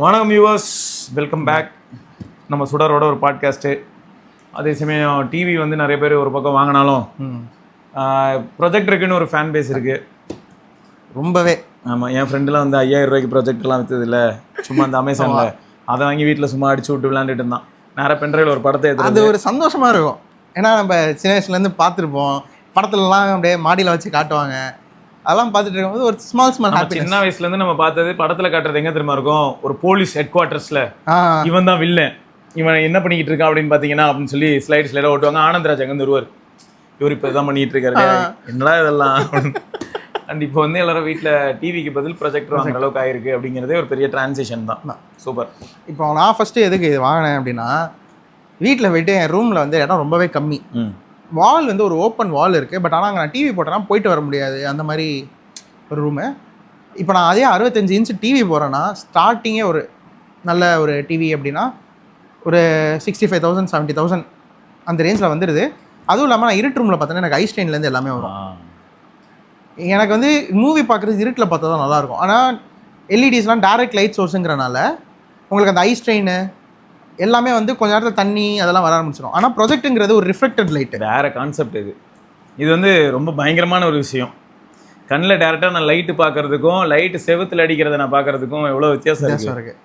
வணக்கம் viewers, welcome back. நம்ம சுடரோட ஒரு பாட்காஸ்ட்டு. அதே சமயம் டிவி வந்து நிறைய பேர் ஒரு பக்கம் வாங்கினாலும் ப்ரொஜெக்டருக்குன்னு ஒரு ஃபேன் பேஸ் இருக்குது ரொம்பவே. ஆமாம், என் ஃப்ரெண்டுலாம் வந்து 5000 ரூபாய்க்கு ப்ரொஜெக்டர்லாம் விற்றது இல்லை, சும்மா அந்த அமேசானில் அதை வாங்கி வீட்டில் சும்மா அடிச்சு விட்டு விளாண்டுட்டு இருந்தான். நேராக பென்ட்ரைவில் ஒரு படத்தை எடுத்து அது ஒரு சந்தோஷமாக இருக்கும். ஏன்னா நம்ம சின்ன வயசுலேருந்து பார்த்துருப்போம், படத்துலலாம் அப்படியே மாடியில் வச்சு காட்டுவாங்க. அதெல்லாம் பார்த்துட்டு இருக்கும்போது ஒரு ஸ்மால் ஹாப்பி. சின்ன வயசுலேருந்து நம்ம பார்த்தது படத்தில் காட்டுறது எங்கே தெரியுமா இருக்கும்? ஒரு போலீஸ் ஹெட் குவார்ட்டர்ஸில் இவன் தான் வில்லன், இவன் என்ன பண்ணிக்கிட்டு இருக்கா அப்படின்னு பார்த்தீங்கன்னா அப்படின்னு சொல்லி ஸ்லைடாக ஓட்டுவாங்க. ஆனந்த்ராஜ் அங்கே வருவார், இவர் இப்போ தான் பண்ணிகிட்டு இருக்காரு, என்னடா இதெல்லாம். அண்ட் இப்போ வந்து எல்லாரும் வீட்டில் டிவிக்கு பதில் ப்ரொஜெக்டர் வாங்குற அளவுக்கு ஆயிருக்கு அப்படிங்கிறதே ஒரு பெரிய டிரான்சிஷன் தான். சூப்பர். இப்போ நான் ஃபஸ்ட்டு எதுக்கு இது வாங்கினேன் அப்படின்னா, வீட்டில் போய்ட்டு என் ரூமில் வந்து இடம் ரொம்பவே கம்மி. வால் வந்து ஒரு ஓப்பன் வால் இருக்குது, பட் ஆனால் அங்கே நான் டிவி போட்டேன்னா போயிட்டு வர முடியாது, அந்த மாதிரி ஒரு ரூமு. இப்போ நான் அதே 65 இன்ச்சு டிவி போகிறேன்னா ஸ்டார்டிங்கே ஒரு நல்ல ஒரு டிவி அப்படின்னா ஒரு 65,000 70,000 அந்த ரேஞ்சில் வந்துடுது. அதுவும் இல்லாமல் நான் இருட்டு ரூமில் பார்த்தேன்னா எனக்கு ஐஸ்டெயின்லேருந்து எல்லாமே வரும். எனக்கு வந்து மூவி பார்க்குறது இருட்டில் பார்த்தா தான் நல்லாயிருக்கும். ஆனால் எல்இடிஸ்லாம் டைரக்ட் லைட் சோர்ஸுங்கிறனால உங்களுக்கு அந்த ஐஸ்ட்ரெயின் எல்லாமே வந்து கொஞ்ச நேரத்தில் தண்ணி அதெல்லாம் வர ஆரம்பிச்சிடும். ஆனால் ப்ரொஜெக்ட்டுங்கிறது ஒரு ரிஃப்ளெக்டட் லைட்டு, வேறு கான்செப்ட். இது வந்து ரொம்ப பயங்கரமான ஒரு விஷயம். கண்ணில் டேரெக்டாக நான் லைட்டு பார்க்குறதுக்கும் லைட்டு செவுத்தில் அடிக்கிறத நான் பார்க்குறதுக்கும் எவ்வளோ வித்தியாசம் இருக்குது.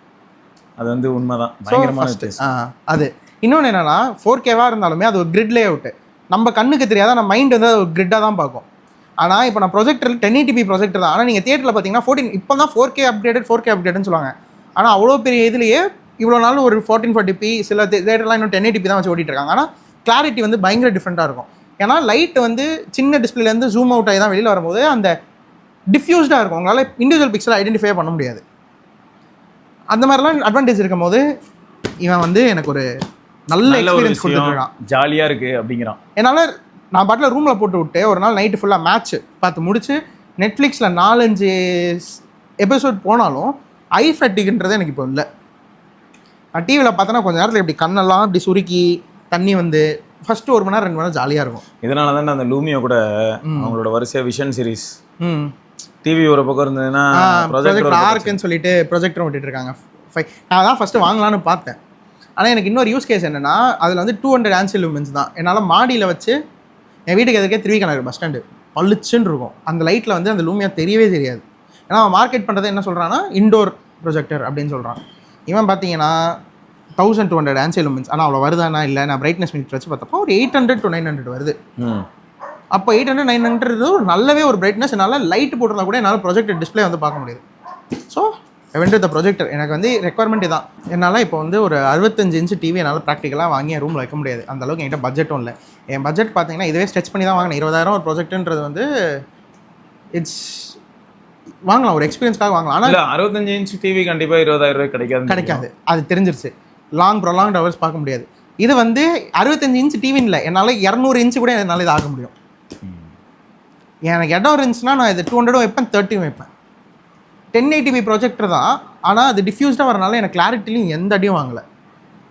அது வந்து உண்மைதான், பயங்கரமான வித்தியாசம். அது இன்னொன்று என்னென்னா 4K இருந்தாலுமே அது ஒரு கிரிட் லே அவுட்டு. நம்ம கண்ணுக்கு தெரியாத நம்ம மைண்ட் வந்து அது ஒரு கிரிட்டாக தான் பார்க்கும். ஆனால் இப்போ நான் ப்ரொஜெக்டர் 1080p ப்ரொஜெக்டர் தான். ஆனால் நீங்கள் தியேட்டரில் பார்த்தீங்கன்னா 14 இப்போ தான் 4K அப்டேட்னு சொல்லுவாங்க. ஆனால் அவ்வளோ பெரிய இதுலேயே இவ்வளோ நாள் ஒரு 1440p, சில தேட்டர்லாம் இன்னும் 1080p தான் வச்சு ஓட்டிகிட்டு இருக்காங்க. ஆனால் கிளாரிட்டி வந்து பயங்கர டிஃப்ரெண்ட்டாக இருக்கும். ஏன்னா லைட்டு வந்து சின்ன டிஸ்பிளேலேருந்து ஜூம் அவுட் ஆகி தான் வெளியில் வரும்போது அந்த டிஃப்யூஸ்டாக இருக்கும், உங்களால் இண்டிவிஜுவல் பிக்சலை ஐடென்டிஃபை பண்ண முடியாது. அந்த மாதிரிலாம் அட்வான்டேஜ் இருக்கும் போது இவன் வந்து எனக்கு ஒரு நல்ல எக்ஸ்பீரியன்ஸ் கொடுத்துருக்கான். ஜாலியாக இருக்குது அப்படிங்கிறான். என்னால் நான் பாட்டில் ரூமில் போட்டு விட்டு ஒரு நாள் நைட்டு ஃபுல்லாக மேட்ச் பார்த்து முடிச்சு நெட்ஃப்ளிக்ஸில் 4-5 எபிசோட் போனாலும் ஐ ஃபேட்டிக்ன்றது எனக்கு இப்போ இல்லை. நான் டிவியில் பார்த்தோன்னா கொஞ்சம் நேரத்தில் இப்படி கண்ணெல்லாம் இப்படி சுருக்கி தண்ணி வந்து ஃபஸ்ட்டு 1 மணி நேரம் 2 மணி நேரம் ஜாலியாக இருக்கும். இதனால தான் அந்த லூமியோ கூட அவங்களோட வரிசையாக விஷன் சீரிஸ் டிவி ஒரு பக்கம் இருந்ததுன்னா ப்ரொஜெக்டர் ஆர்க்குன்னு சொல்லிட்டு ப்ரொஜெக்டர் ஓட்டிகிட்டு இருக்காங்க. நான் தான் ஃபஸ்ட்டு வாங்கலான்னு பார்த்தேன். ஆனால் எனக்கு இன்னொரு யூஸ் கேஸ் என்னென்னா, அதில் வந்து 200 ஆன்சி லூமென்ஸ் தான். என்னால் மாடியில் வச்சு என் வீட்டுக்கு எதுக்கே திருவிக்கணக்கு பஸ் ஸ்டாண்டு பளிச்சுன்னு இருக்கும், அந்த லைட்டில் வந்து அந்த லூமியா தெரியவே தெரியாது. ஏன்னா அவன் மார்க்கெட் பண்ணுறது என்ன சொல்கிறான்னா இண்டோர் ப்ரொஜெக்டர் அப்படின்னு சொல்கிறான். இவன் பார்த்தீங்கன்னா 1200 ஆன்சி லூமென்ஸ். ஆனால் அவ்வளோ வருதானா இல்லை, நான் பிரைட்னஸ் மீட்டர் வச்சு பார்த்தப்போ ஒரு 800 to 900 வருது. அப்போ 800-900 ஒரு நல்லாவே ஒரு பிரைட்னஸ். என்னால் லைட் போட்டிருந்தா கூட என்னால் ப்ரொஜெக்டர் டிஸ்பிளே வந்து பார்க்க முடியுது. ஸோ வெண்ட் த ப்ரொஜெக்டர் எனக்கு வந்து ரெக்குவயர்மெண்ட் தான். என்னால் இப்போ வந்து ஒரு 65 இன்ச்சு டிவி என்னால் ப்ராக்டிக்கலாக வாங்கி என் ரூமில் வைக்க முடியாது, அந்த அளவுக்கு என்கிட்ட பட்ஜெட்டும் இல்லை. என் பட்ஜெட் பார்த்தீங்கன்னா இதுவே ஸ்ட்ரெச் பண்ணி தான் வாங்கினேன். 20,000 ஒரு ப்ரொஜெக்ட்ன்றது வந்து இட்ஸ் வாங்கலாம், ஒரு எக்ஸ்பீரியன்ஸ்க்காக வாங்கலாம். ஆனால் 65 இன்ச் டிவி கண்டிப்பாக 20,000 கிடைக்காது, அது தெரிஞ்சிருச்சு. ப்ரொலாங்ட் ஹவர்ஸ் பார்க்க முடியாது. இது வந்து 65 இன்ச் டிவின்னு இல்லை, என்னால் 200 இன்ச்சு கூட என்னால் இது ஆக முடியும். எனக்கு இடம் இருந்துச்சுன்னா நான் இது 200 வைப்பேன், 30 வைப்பேன். 1080p ப்ரொஜெக்டர் தான், ஆனால் அது டிஃப்யூஸ்டாக வரனால எனக்கு கிளாரிட்டிலையும் எந்த அடியும் வாங்கலை.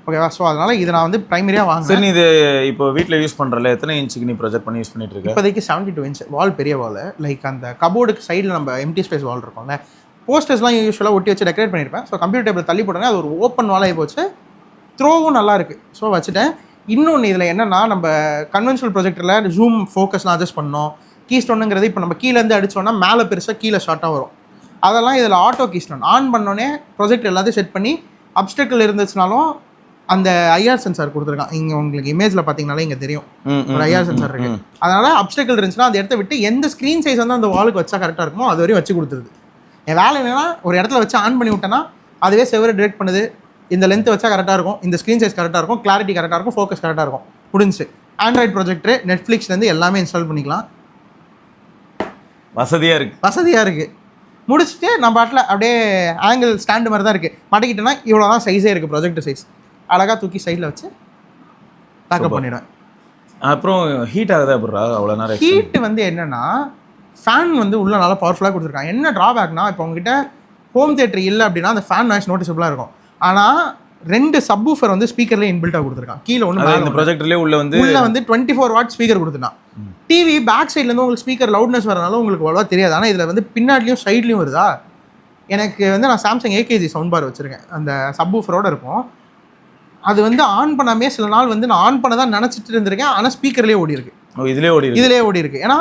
ஓகேவா? ஸோ அதனால் இதை நான் வந்து ப்ரைமரியாக வாங்க. சரி, இது இப்போ வீட்டில் யூஸ் பண்ணுறல எத்தனை இன்ச்சுக்கு நீ ப்ரொஜெக்ட் பண்ணி யூஸ் பண்ணிட்டு இருக்க? இப்போதைக்கு 72 இன்ச் வால், பெரிய வால். லைக் அந்த கபோர்டுக்கு சைடில் நம்ம எம்டி ஸ்பேஸ் வால் இருக்கும்ல, போஸ்டர்ஸ்லாம் யூஸ்வலாக ஒட்டி வச்சு டெக்கரேட் பண்ணியிருப்பேன். ஸோ கம்ப்யூட்டர் டேபிள் தள்ளி போட்டோன்னா அது ஒரு ஓப்பன் வாலாகி போச்சு, த்ரோவும் நல்லா இருக்குது. ஸோ வச்சுட்டேன். இன்னொன்று இதில் என்னென்னா, நம்ம கன்வென்ஷனல் ப்ரொஜெக்டரில் ஜூம் ஃபோக்கஸ்லாம் அட்ஜஸ்ட் பண்ணோம். கீஸ்டோனுங்கிறது இப்போ நம்ம கீழேருந்து அடித்தோன்னா மேலே பெருசாக கீழே ஷார்ட்டாக வரும். அதெல்லாம் இதில் ஆட்டோ கீஸ்டோன் ஆன் பண்ணோன்னே ப்ரொஜெக்ட் எல்லாத்தையும் செட் பண்ணி அப்டக்கிள் இருந்துச்சுனாலும் அந்த ஐஆர் சென்சார் கொடுத்துருக்கான். இங்கே உங்களுக்கு இமேஜில் பார்த்தீங்கனாலே இங்கே தெரியும் ஒரு ஐஆர் சென்சார் இருக்குது. அதனால் அப்டக்கிள் இருந்துச்சுன்னா அந்த இடத்த விட்டு எந்த ஸ்க்ரீன் சைஸ் வந்து அந்த வாலுக்கு வச்சா கரெக்டாக இருக்குமோ அது வரையும் வச்சு கொடுத்துருது. என் வேலை என்னென்னா, ஒரு இடத்துல வச்சு ஆன் பண்ணி விட்டேன்னா அதுவே செவரை டிரெக்ட் பண்ணுது. இந்த லென்த் வச்சா கரெக்டாக இருக்கும், இந்த ஸ்க்ரீன் சைஸ் கரெக்டாக இருக்கும், கிளாரிட்டி கரெக்டாக இருக்கும், ஃபோக்கஸ் கரெக்டாக இருக்கும், முடிஞ்சு. ஆண்ட்ராய்ட் ப்ரொஜெக்டரு நெட்ஃப்ளிக்ஸ்லேருந்து எல்லாமே இன்ஸ்டால் பண்ணிக்கலாம். வசதியாக இருக்குது. முடிச்சுட்டு நம்ம பாட்டில் அப்படியே ஆங்கிள் ஸ்டாண்டு மாதிரி தான் இருக்குது. மடக்கிட்டேன்னா இவ்வளோ தான் சைஸே இருக்குது, ப்ரொஜெக்டர் சைஸ். அழகாக தூக்கி சைடில் வச்சு பேக்கப் பண்ணிவிடுவேன். அப்புறம் ஹீட் ஆகுதா? அப்புறம் அவ்வளோ நேரம் ஹீட்டு வந்து என்னென்னா, ஃபேன் வந்து உள்ள நல்லா பவர்ஃபுல்லாக கொடுத்துருக்காங்க. என்ன ட்ராபேக்னா, இப்போ உங்ககிட்ட ஹோம் தியேட்டர் இல்லை அப்படின்னா அந்த ஃபேன் நாய்ஸ் நோட்டிசபிளாக இருக்கும். ஆனால் 2 சப்வூஃபர் வந்து ஸ்பீக்கர்லேயே இன்பில்ட்டாக கொடுத்துருக்கான். கீழே ஒன்று இந்த ப்ரொஜெக்டர்லேயே உள்ள வந்து 24 வாட் ஸ்பீக்கர் கொடுத்துட்டான். டிவி பேக் சைட்லேருந்து உங்களுக்கு ஸ்பீக்கர் லவுட்னஸ் வரனால உங்களுக்கு அவ்வளோவா தெரியாது. ஆனால் இதில் வந்து பின்னாடிலையும் சைட்லையும் வருதா, எனக்கு வந்து நான் சாம்சங் ஏகேஜி சவுண்ட் பார் வச்சுருக்கேன், அந்த சப்வூஃபரோட இருக்கும். அது வந்து ஆன் பண்ணாமே சில நாள் வந்து நான் ஆன் பண்ண தான் நினச்சிட்டு இருந்திருக்கேன், ஆனால் ஸ்பீக்கர்லேயே ஓடி இருக்கு. இதுலேயே ஓடி இருக்கு. ஏன்னா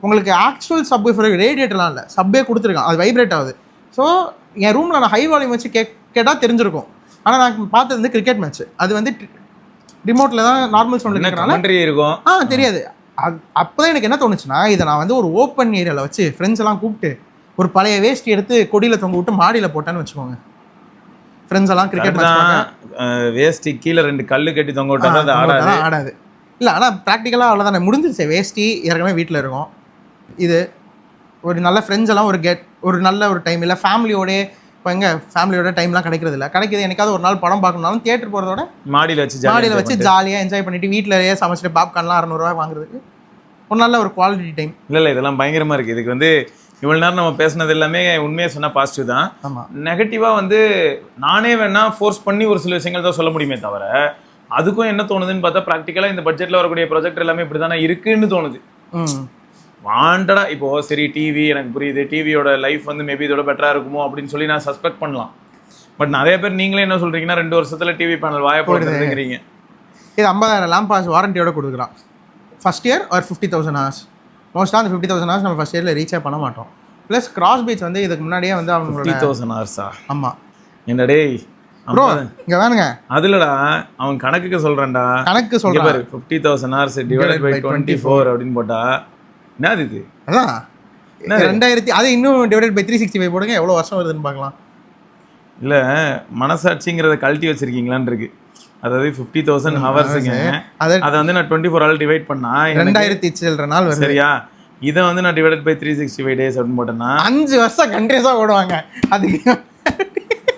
உங்களுக்கு ஆக்சுவல் சப்வூஃபர் ரேடியேட்டர்லாம் இல்லை, சப்பே கொடுத்துருக்கான், அது வைப்ரேட் ஆகுது. ஸோ என் ரூமில் நான் ஹை வால்யூம் வச்சு கேட்டால் தெரிஞ்சிருக்கும். ஆனால் நான் பார்த்தது வந்து கிரிக்கெட் மேட்ச், அது வந்து ரிமோட்டில் தான் நார்மல் சவுண்டில் இருக்கும். தெரியாது. அப்போ தான் எனக்கு என்ன தோணுச்சுன்னா, இதை நான் வந்து ஒரு ஓப்பன் ஏரியாவில் வச்சு ஃப்ரெண்ட்ஸ் எல்லாம் கூப்பிட்டு ஒரு பழைய வேஸ்ட் எடுத்து கொடியில் தொங்க விட்டு மாடியில் போட்டேன்னு வச்சுக்கோங்க. ஃப்ரெண்ட்ஸ் எல்லாம் கிரிக்கெட் வேஸ்டி கீழே 2 கல்லு கட்டி தொங்க விட்டா ஆடாது. இல்லை, ஆனால் ப்ராக்டிக்கலாக அவ்வளோதானே முடிஞ்சிருச்சு. வேஸ்டி ஏற்கனவே வீட்டில் இருக்கும். இது ஒரு நல்ல ஃப்ரெண்ட்ஸ் எல்லாம் ஒரு நல்ல ஒரு டைம் இல்லை ஃபேமிலியோடே. இப்போ எங்கே ஃபேமிலியோட டைம்லாம் கிடைக்கிறது இல்லை. கிடைக்கிது எனக்காவது ஒரு நாள் படம் பார்க்கணுனாலும் தியேட்டர் போகிறதோட மாடியில் வச்சு ஜாலியாக என்ஜாய் பண்ணிவிட்டு வீட்டிலேயே சமைச்சிட்டு பாப்கார்ன்லாம் 600 ரூபா வாங்குறதுக்கு ஒரு நல்ல ஒரு குவாலிட்டி டைம். இல்லை இதெல்லாம் பயங்கரமாக இருக்குது. இதுக்கு வந்து இவ்வளோ நேரம் நம்ம பேசுனது எல்லாமே உண்மையாக சொன்னால் பாசிட்டிவ் தான். ஆமாம். நெகட்டிவாக வந்து நானே வேணா ஃபோர்ஸ் பண்ணி ஒரு சில விஷயங்கள் தான் சொல்ல முடியுமே தவிர, அதுக்கும் என்ன தோணுதுன்னு பார்த்தா ப்ராக்டிக்கலாக இந்த பட்ஜெட்டில் வரக்கூடிய ப்ராஜெக்ட் எல்லாமே இப்படி தானே இருக்குன்னு தோணுது. வாண்டடா இப்போ சரி டிவி எனக்கு புரியுது, டிவியோட லைஃப் வந்து மேபி இதோட பெட்டராக இருக்குமோ அப்படின்னு சொல்லி நான் சஸ்பெக்ட் பண்ணலாம். பட் நிறைய பேர் நீங்களே என்ன சொல்கிறீங்கன்னா 2 வருஷத்தில் டிவி பேனல் வாய போடுறதுங்கிறீங்க. இது 50,000 லேம்பாஸ் வாரண்டியோட கொடுக்குறான் ஃபர்ஸ்ட் இயர் ஒரு 50,000 hours. மோஸ்ட்டாக அந்த 50,000 hours நம்ம ஃபர்ஸ்ட் இயரில் ரீச்சே பண்ண மாட்டோம். ப்ளஸ் கிராஸ் பீச் வந்து இதுக்கு முன்னாடியே வந்து அவங்க 50,000 hours. ஆமாம். என்னடே ப்ரோ இங்கே வேணுங்க, அதுலடா அவன் கணக்குக்கு சொல்கிறேன்டா, கணக்கு சொல்கிறேன். 50,000 hours டிவைடட் பை 24 அப்படின்னு போட்டா என்னது இது? அதான் 2000. அது இன்னும் டிவைடட் பை 365 போடுங்க, எவ்வளோ வருஷம் வருதுன்னு பார்க்கலாம். இல்லை மனசாட்சிங்கிறத கழட்டி வச்சிருக்கீங்களான்னு இருக்கு. அதாவது 50,000 ஹவர்ஸுங்க, அதை வந்து நான் 24 hours டிவைட் பண்ணா 2000 சில்லற நாள் வருது. சரியா? இதை வந்து நான் டிவைடட் பை 365 days அப்படின்னு போட்டேன்னா 5 வருஷம் கண்டினியூஸாக ஓடுவாங்க. அதுக்கு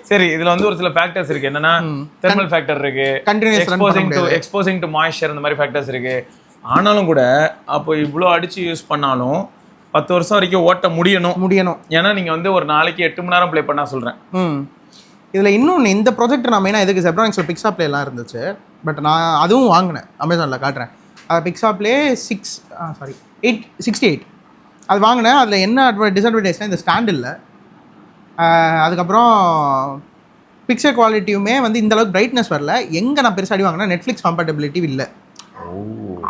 சரி, இதுல வந்து ஒரு சில ஃபேக்டர்ஸ் இருக்கு. என்னன்னா தெர்மல் ஃபேக்டர் இருக்கு, எக்ஸ்போசிங் டு மாய்ஸ்சர், இந்த மாதிரி ஃபேக்டர்ஸ் இருக்கு. ஆனாலும் கூட அப்போ இவ்வளோ அடிச்சு யூஸ் பண்ணாலும் 10 வருஷம் வரைக்கும் ஓட்ட முடியணும். ஏன்னா நீங்க வந்து ஒரு நாளைக்கு 8 மணி நேரம் ப்ளே பண்ணா சொல்றேன். இதில் இன்னொன்று, இந்த ப்ராஜெக்ட் நான் மெயினாக எதுக்கு ஜெப்ரானிக்ஸில் பிக்ஸா ப்ளேலாம் இருந்துச்சு, பட் நான் அதுவும் வாங்கினேன், அமேசானில் காட்டுறேன். அது பிக்ஸா ப்ளே 868 அது வாங்கினேன். அதில் என்ன டிஸ்அட்வான்டேஜ்னால் இந்த ஸ்டாண்ட் இல்லை. அதுக்கப்புறம் பிக்சர் குவாலிட்டியுமே வந்து இந்தளவுக்கு பிரைட்னஸ் வரல. எங்கே நான் பெருசாக அடி வாங்கினேன், நெட்ஃப்ளிக்ஸ் கம்பேட்டபிலிட்டி இல்லை.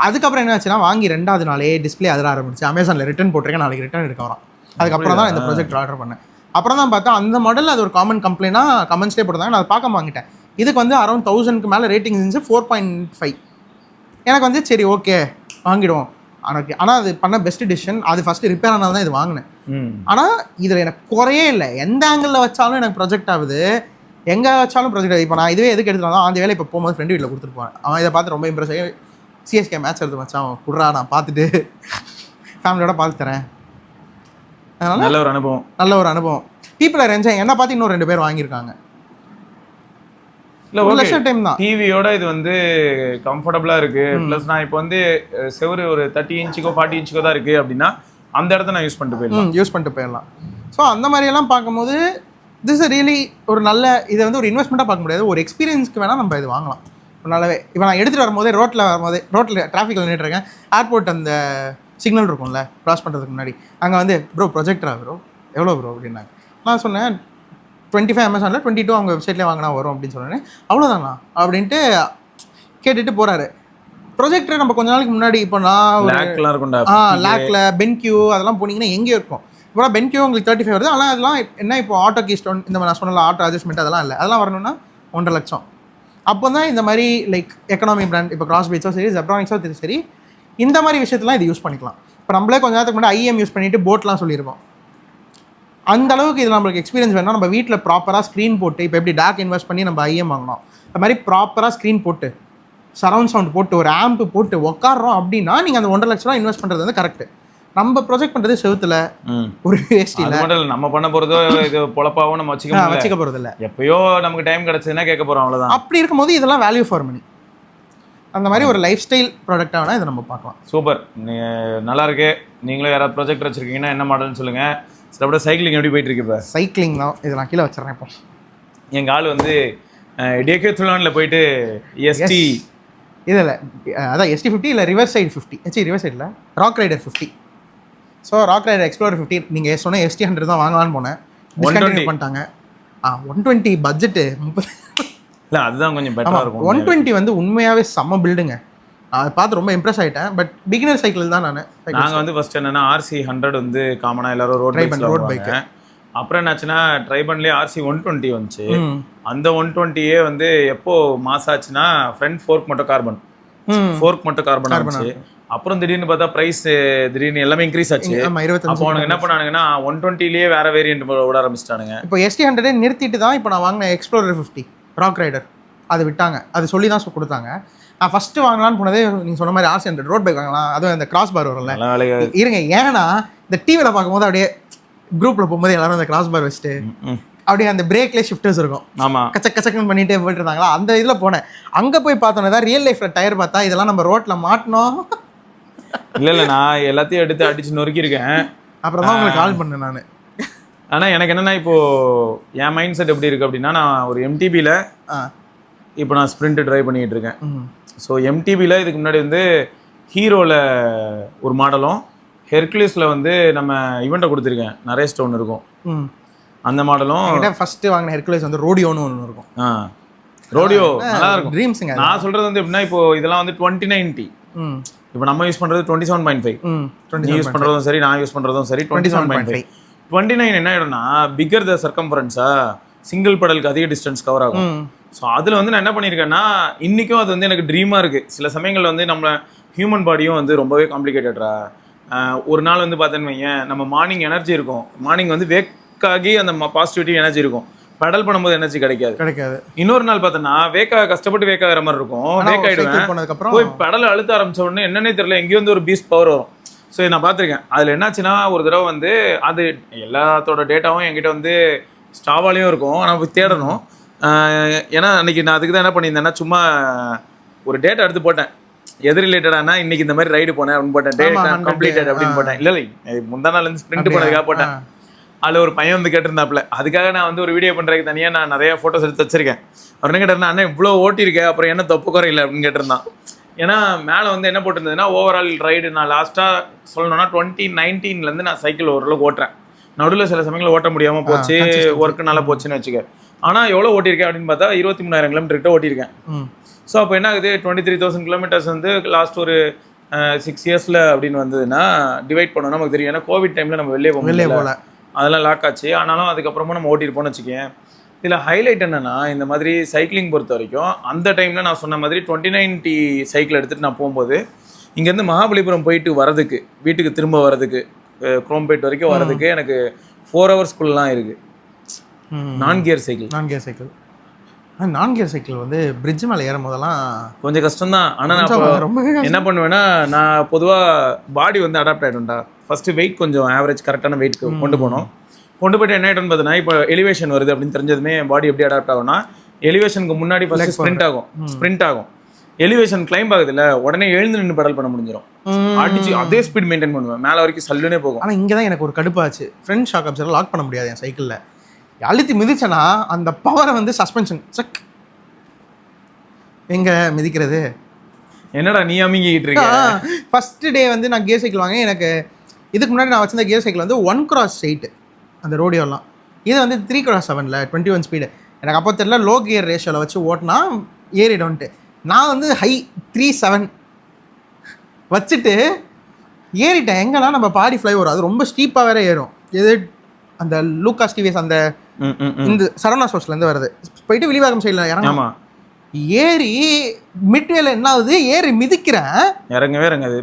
அதுக்கப்புறம் என்ன ஆச்சுன்னா, வாங்கி 2வது நாளே டிஸ்பிளே அதில் ஆரம்பிச்சு. அமேசானில் ரிட்டர்ன் போட்டிருக்கேன், நாளைக்கு ரிட்டர்ன் எடுக்க வரோம். அதுக்கப்புறம் தான் இந்த ப்ராஜெக்ட் ஆர்டர் பண்ணேன். அப்புறம் தான் பார்த்தா அந்த மாடல் அது ஒரு காமன் கம்ப்ளைண்டாக கமெண்ட்ஸ்லேயே போட்டாங்க. நான் அதை பார்க்க வாங்கிட்டேன். இதுக்கு வந்து அரௌண்ட் 1000க்கு மேலே ரேட்டிங் இருந்துச்சு, 4.5. எனக்கு வந்து சரி ஓகே வாங்கிடுவோம். ஆனால் அது பண்ண பெஸ்ட் டிசிஷன். அது ஃபஸ்ட்டு ரிப்பேர் ஆனால் தான் இது வாங்கினேன். ஆனால் இதில் எனக்கு குறையே இல்லை. எந்த ஆங்கிளில் வச்சாலும் எனக்கு ப்ரொஜெக்ட் ஆகுது, எங்கே வச்சாலும் ப்ரொஜெக்ட் ஆகுது. இப்போ நான் இதுவே எதுக்கு எடுத்துகிட்டு அந்த வேலை இப்போ போகும்போது ஃப்ரெண்டு வீட்டில் கொடுத்துட்டு போவேன். அவன் இதை பார்த்து ரொம்ப இம்ப்ரெஸ் ஆகி சிஎஸ்கே மேட்ச் எடுத்து வச்சான், அவன் குடுறா நான் பார்த்துட்டு ஃபேமிலியோட பார்த்து தரேன். அதனால நல்ல ஒரு அனுபவம். People are enjoying. என்ன பார்த்து இன்னும் 2 பேர் வாங்கியிருக்காங்க. டிவியோட இது வந்து கம்ஃபர்டபுளா இருக்கு. பிளஸ் நான் இப்போ வந்து செவரு ஒரு 30 இன்ச்சுக்கோ 40 இன்ச்சுக்கோ தான் இருக்கு அப்படின்னா அந்த இடத்த நான் யூஸ் பண்ணிட்டு போயிடலாம். ஸோ அந்த மாதிரியெல்லாம் பார்க்கும்போது திஸ் ரியலி ஒரு நல்ல, இதை வந்து ஒரு இன்வெஸ்ட்மெண்ட்டாக பார்க்க முடியாது, ஒரு எக்ஸ்பீரியன்ஸ்க்கு வேணால் நம்ம இது வாங்கலாம். நல்லாவே இப்போ நான் எடுத்துகிட்டு வரும்போதே ரோட்டில் டிராஃபிக்கில் நின்றுட்டுருக்கேன். ஏர்போர்ட் அந்த சிக்னல் இருக்கும்ல க்ராஸ் பண்ணுறதுக்கு முன்னாடி, அங்கே வந்து ப்ரோ ப்ரொஜெக்டரா ப்ரோ எவ்வளோ ப்ரோ அப்படின்னாங்க. நான் சொன்னேன் 25 அமேசானில் 22 அவங்க வெப்சைட்லேயே வாங்கினா வரும் அப்படின்னு சொன்னேன். அவ்வளோதானா அப்படின்ட்டு கேட்டுட்டு போகிறாரு. ப்ரொஜெக்டர் நம்ம கொஞ்ச நாளைக்கு முன்னாடி இப்போ நான் லேக்கில் பென்கியூ அதெல்லாம் போனீங்கன்னா எங்கேயும் இருக்கும். இப்போ பென்கியூ உங்களுக்கு 35 வருது. ஆனால் அதெல்லாம் என்ன இப்போ ஆட்டோ கீஸ்டோன் இந்த மாதிரி நான் சொன்னல ஆட்டோ அட்ஜஸ்ட்மெண்ட் அதெல்லாம் இல்லை. அதெல்லாம் வரணும்னா 1.5 லட்சம். அப்போ தான் இந்த மாதிரி லைக் எக்கனாமி பிராண்ட் இப்போ கிராஸ் பீச்சோ சரி ஜெப்ரானிக்ஸோ சரி இந்த மாதிரி விஷயத்தெலாம் இது யூஸ் பண்ணிக்கலாம். இப்போ நம்மளே கொஞ்சம் நேரத்துக்கு முன்னாடி ஐஎம் யூஸ் பண்ணிவிட்டு போட்லாம் சொல்லியிருக்கோம். அந்த அளவுக்கு இது நம்மளுக்கு எக்ஸ்பீரியன்ஸ் வேணும்னா நம்ம வீட்டில் ப்ராப்பராக ஸ்க்ரீன் போட்டு, இப்போ எப்படி டாக் இன்வெஸ்ட் பண்ணி நம்ம ஐஎம் வாங்கினோம் அந்த மாதிரி ப்ராப்பராக ஸ்க்ரீன் போட்டு சரவுண்ட் சவுண்ட் போட்டு ஒரு ஆம்ப் போட்டு உட்காடுறோம் அப்படின்னா நீங்கள் அந்த 1.5 லட்ச ரூபா இன்வெஸ்ட் பண்ணுறது வந்து கரெக்ட். நம்ம ப்ரொஜெக்ட் பண்ணுறது செவுத்துல ஒரு வேஸ்டியில் நம்ம பண்ண போகிறதோ இது பொழப்பாகவும் நம்ம வச்சுக்க போகிறது இல்லை. எப்பயோ நமக்கு டைம் கிடச்சதுன்னா கேட்க போகிறோம், அவ்வளோதான். அப்படி இருக்கும்போது இதெல்லாம் வேல்யூ ஃபார் மணி. அந்த மாதிரி ஒரு லைஃப் ஸ்டைல் ப்ராடக்டாக வேணால் இதை நம்ம பார்க்கலாம். சூப்பர், நல்லா இருக்கு. நீங்களும் யாராவது ப்ராஜெக்ட் வச்சுருக்கீங்கன்னா என்ன மாடல்னு சொல்லுங்கள். சில சைக்கிளிங் எப்படி போயிட்டு இருக்கு? இப்போ சைக்கிளிங் தான். இதை நான் கீழே வச்சுறேன். இப்போ எங்கள் ஆள் வந்து டேக்கேத்லானில் போயிட்டு எஸ்டி இதில் அதான் ST50 இல்லை ரிவர் சைடு 50 ரிவர் சைடில் rock rider 50. So rock rider explorer 50 நீங்கள் சொன்ன ST100 தான் வாங்கலான்னு போனேன். டிஸ்கண்டினியூ பண்ணிட்டாங்க. 120 பட்ஜெட்டு 30. இல்லை அதுதான் கொஞ்சம் பெட்டராக இருக்கும். 120 வந்து உண்மையாகவே செம்ம பில்டுங்க. அதை பார்த்து ரொம்ப இம்ப்ரெஸ் ஆகிட்டேன். பட் பிகினர் சைக்கிள் தான் நாங்கள் வந்து ஃபர்ஸ்ட் என்னன்னா RC 100 வந்து காமனாக எல்லாரும் ரோட் பைக். அப்புறம் என்னாச்சுன்னா ட்ரைபன்லேயே RC 120 வந்துச்சு. அந்த 120 வந்து எப்போ மாஸ் ஆச்சுன்னா ஃப்ரண்ட் ஃபோர்க் மட்டும் கார்பன் ஆச்சு. அப்புறம் திடீர்னு பார்த்தா பிரைஸ் திடீர்னு எல்லாமே இன்க்ரீஸ் ஆச்சு. அப்போ அவனுக்கு என்ன பண்ணானுங்கன்னா 120லயே வேற வேரியன்ட் விட ஆரம்பிச்சிட்டானுங்க. இப்போ ST100 நிறுத்திட்டு தான் இப்போ நான் வாங்கின எக்ஸ்ப்ளோரர் 50 ராக் ரைடர் அது விட்டாங்க. அது சொல்லி தான் கொடுத்தாங்க. நான் ஃபர்ஸ்ட் வாங்கலான்னு போனதே நீங்கள் சொன்ன மாதிரி RC100 ரோட் பைக் வாங்கலாம். அதுவும் இந்த கிராஸ் பார் வரும்ல இருங்க. ஏன்னா இந்த டிவியில் பார்க்கும்போது அப்படியே குரூப்பில் போகும்போது எல்லாரும் அந்த கிராஸ் பார் வச்சுட்டு அப்படியே அந்த பிரேக்லேயே ஷிஃப்டர்ஸ் இருக்கும். ஆமாம், கச்சக்கன்னு பண்ணிட்டே போயிட்டு இருந்தாங்களா. அந்த இதில் போனேன். அங்கே போய் பார்த்தோன்னே தான் ரியல் லைஃப்பில் டயர் பார்த்தா இதெல்லாம் நம்ம ரோட்டில் மாட்டினோம். இல்லை நான் எல்லாத்தையும் எடுத்து அடிச்சு நொறுக்கியிருக்கேன். அப்புறம் தான் உங்களுக்கு கால் பண்ணேன் நான். ஆனால் எனக்கு என்னென்னா இப்போது என் மைண்ட் செட் எப்படி இருக்குது அப்படின்னா, நான் ஒரு MTBயில் இப்போ நான் ஸ்ப்ரிண்ட் ட்ரைவ் பண்ணிகிட்டு இருக்கேன். ஸோ MTBயில் இதுக்கு முன்னாடி வந்து ஹீரோவில் ஒரு மாடலும் ஹெர்குலிஸில் வந்து நம்ம இவெண்ட்டை கொடுத்துருக்கேன். நிறைய ஸ்டோன் இருக்கும். அந்த மாடலும் ஃபர்ஸ்ட் வாங்கின ஹெர்குலிஸ் வந்து ரோடியோன்னு ஒன்று இருக்கும். ரோடியோ நல்லா இருக்கும். ட்ரீம்ஸுங்க. நான் சொல்கிறது வந்து எப்படின்னா, இப்போ இதெல்லாம் வந்து 2090. இப்போ நம்ம யூஸ் பண்ணுறது 27.5. நீ யூஸ் பண்ணுறதும் சரி, நான் யூஸ் பண்ணுறதும் சரி 27.5. 29 என்ன ஆகிடும்னா பிக்கர் த சர்க்கம்ஃபரன்ஸா, சிங்கிள் பெடலுக்கு அதிக டிஸ்டன்ஸ் கவர் ஆகும். ஸோ அதில் வந்து நான் என்ன பண்ணியிருக்கேன்னா, இன்றைக்கும் அது வந்து எனக்கு ட்ரீமாக இருக்குது. சில சமயங்களில் வந்து நம்ம ஹியூமன் பாடியும் வந்து ரொம்பவே காம்ப்ளிகேட்டடா. ஒரு நாள் வந்து பார்த்தேன்னு வையேன், நம்ம மார்னிங் எனர்ஜி இருக்கும். மார்னிங் வந்து வேக்காகி அந்த பாசிட்டிவிட்டி எனர்ஜி இருக்கும். பெடல் பண்ணும்போது எனர்ஜி கிடைக்காது. இன்னொரு நாள் பார்த்தோன்னா கஷ்டப்பட்டு வேக்காகிற மாதிரி இருக்கும். வேக் ஆகிடுவேன். போய் பெடல் அழுத்த ஆரம்பிச்ச உடனே என்னன்னே தெரியல, எங்கேயும் வந்து ஒரு பீஸ்ட் பவர் வரும். ஸோ நான் பார்த்துருக்கேன். அதில் என்னாச்சுன்னா, ஒரு தடவை வந்து அது எல்லாத்தோட டேட்டாவும் என்கிட்ட வந்து ஸ்டாவாலையும் இருக்கும். ஆனால் போய் தேடணும். ஏன்னா அன்றைக்கி நான் அதுக்கு தான் என்ன பண்ணியிருந்தேன்னா, சும்மா ஒரு டேட்டா எடுத்து போட்டேன். எது ரிலேட்டடானா, இன்னைக்கு இந்த மாதிரி ரைடு போனேன் அப்படின்னு போட்டேன். டேட்டா கம்ப்ளீட்டட் அப்படின்னு போட்டேன். இல்லை முந்தா நாள் வந்து ஸ்ப்ரிண்ட் போனதுக்காக போட்டேன். அதில் ஒரு பையன் வந்து கேட்டிருந்தாப்புல. அதுக்காக நான் வந்து ஒரு வீடியோ பண்ணுறதுக்கு தனியாக நான் நிறைய ஃபோட்டோஸ் எடுத்து வச்சிருக்கேன். அவர் என்ன கேட்டாருன்னா, அண்ணா இவ்வளோ ஓட்டியிருக்கேன், அப்புறம் என்ன தப்பு குறையில அப்படின்னு கேட்டிருந்தான். ஏன்னா மேலே வந்து என்ன போட்டிருந்ததுன்னா, ஓவரால் ரைடு நான் லாஸ்ட்டாக சொல்லணும்னா 2019 நான் சைக்கிள் ஓரளவுக்கு ஓட்டுறேன். நடுவில் சில சமயங்கள் ஓட்ட முடியாமல் போச்சு, ஒர்க்கு நல்லா போச்சுன்னு வச்சுக்க. ஆனால் எவ்வளோ ஓட்டியிருக்கேன் அப்படின்னு பார்த்தா 23,000 கிலோமீட்டர் ஓட்டியிருக்கேன். ஸோ அப்போ என்ன ஆகுது, 23,000 கிலோமீட்டர்ஸ் வந்து லாஸ்ட் ஒரு 6 இயர்ஸில் அப்படின்னு வந்ததுன்னா டிவைட் பண்ணோம்னா நமக்கு தெரியும். ஏன்னா கோவிட் டைமில் நம்ம வெளியே போகல, அதெல்லாம் லாக் ஆச்சு. ஆனாலும் அதுக்கப்புறமா நம்ம ஓட்டிருப்போம்னு வச்சுக்கேன். இதில் ஹைலைட் என்னென்னா, இந்த மாதிரி சைக்கிளிங் பொறுத்த வரைக்கும் அந்த டைமில் நான் சொன்ன மாதிரி 2090 சைக்கிள் எடுத்துகிட்டு நான் போகும்போது இங்கேருந்து மகாபலிபுரம் போயிட்டு வரதுக்கு, வீட்டுக்கு திரும்ப வரதுக்கு, குரோம்பேட் வரைக்கும் வரதுக்கு எனக்கு 4 ஹவர்ஸ்க்குள்ளலாம் இருக்குது. நான் கியர் சைக்கிள் வந்து பிரிட்ஜ் மேலே ஏறும் போதெல்லாம் கொஞ்சம் கஷ்டம்தான். ஆனால் நான் என்ன பண்ணுவேன்னா, நான் பொதுவாக பாடி வந்து அடாப்ட் ஆகிடும்டா. ஃபஸ்ட்டு வெயிட் கொஞ்சம் ஆவரேஜ் கரெக்டான வெயிட்க்கு கொண்டு போயிட்டு என்ன ஆகிடும்னு பார்த்தீங்கன்னா, இப்போ எலிவேஷன் வருது அப்படின்னு தெரிஞ்சதுமே பாடி எப்படி அடாப்ட் ஆகும்னா, எலிவேஷனுக்கு முன்னாடி ஃபஸ்ட்டு ஸ்ப்ரிண்ட் ஆகும். எலிவேஷன் கிளைம் ஆகுதுல்ல, உடனே எழுந்து நின்று பெடல் பண்ண முடிஞ்சிடும். அடிச்சு அதே ஸ்பீட் மெயின்டைன் பண்ணுவேன், மேலே வரைக்கும் சல்லுனே போகும். ஆனால் இங்கே தான் எனக்கு ஒரு கடுப்பாச்சு. ஃப்ரண்ட் ஷாக் அப்சர்வர் லாக் பண்ண முடியாது என் சைக்கிளில். அழுத்தி மிதிச்சேன்னா அந்த பவரை வந்து சஸ்பென்ஷன் சக் எங்க மிதிக்கிறது. என்னடா நீ அமிங்கிட்டு இருக்க. ஃபர்ஸ்ட் டே வந்து நான் கியர் சைக்கிள் வாங்க, எனக்கு இதுக்கு முன்னாடி நான் வச்சிருந்த கியர் சைக்கிள் வந்து 1x8 அந்த ரோடியோலாம். இது வந்து 3x7ல 21 ஸ்பீடு. எனக்கு அப்போ தெரியல, லோ கியர் ரேஷியோவில் வச்சு ஓட்டினா ஏறிடும்ட்டு. நான் வந்து ஹை 3.7 வச்சுட்டு ஏறிட்டேன். எங்கன்னா நம்ம பாடி ஃப்ளை வரும், அது ரொம்ப ஸ்டீப்பாக வேற ஏறும். எது அந்த லூகாஸ் டிவிஎஸ் அந்த இந்த சரவணா சோர்ஸ்லேருந்து வருது. போயிட்டு விழிவாக்கம் சைடில் இறங்காமா ஏறி மிட்வேல என்ன ஆகுது, ஏறி மிதிக்கிறேன், இறங்காது